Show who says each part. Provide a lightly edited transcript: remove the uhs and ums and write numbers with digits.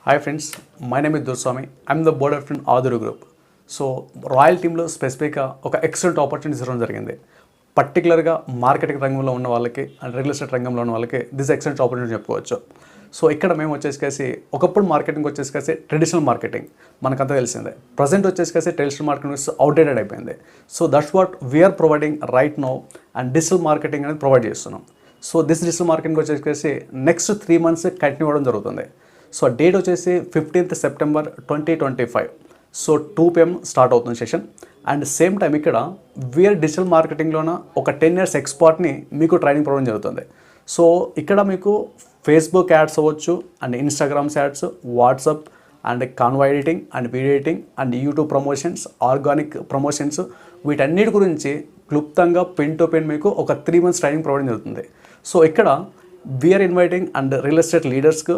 Speaker 1: Hi friends, my name is Durswami. I'm the board of Aduru Group. So royal టీంలో స్పెసిఫిక్గా ఒక excellent opportunities ఇవ్వడం జరిగింది. పర్టికులర్గా మార్కెటింగ్ రంగంలో ఉన్న వాళ్ళకి అండ్ రియల్ ఎస్టేట్ రంగంలో ఉన్న వాళ్ళకి దిస్ ఎక్సలెంట్ ఆపర్చునిటీ చెప్పుకోవచ్చు. సో ఇక్కడ మేము వచ్చేసి ఒకప్పుడు మార్కెటింగ్ వచ్చేసి ట్రెడిషనల్ మార్కెటింగ్ మనకంతా తెలిసిందే. ప్రజెంట్ వచ్చేసి ట్రెడిషనల్ మార్కెటింగ్ అవుట్డేటెడ్ అయిపోయింది. So that's what we're providing right now and digital marketing అనేది ప్రొవైడ్ చేస్తున్నాం. సో దిస్ డిజిటల్ మార్కెటింగ్ వచ్చేసి నెక్స్ట్ 3 months కంటిన్యూ అవ్వడం జరుగుతుంది. సో డేట్ వచ్చేసి 15th September 2025. So 2 PM start అవుతుంది సెషన్. అండ్ సేమ్ టైం ఇక్కడ we're digital మార్కెటింగ్లోన ఒక 10 years ఎక్స్పర్ట్ని మీకు ట్రైనింగ్ ప్రొవైడ్ జరుగుతుంది. సో ఇక్కడ మీకు ఫేస్బుక్ యాడ్స్ అవ్వచ్చు and Instagrams ads, WhatsApp and Canva editing and video editing and YouTube promotions, organic promotions, వీటన్నిటి గురించి క్లుప్తంగా పెన్ టు పెన్ మీకు ఒక 3 months ట్రైనింగ్ ప్రొవైడ్ జరుగుతుంది. సో ఇక్కడ we're inviting and real estate లీడర్స్కు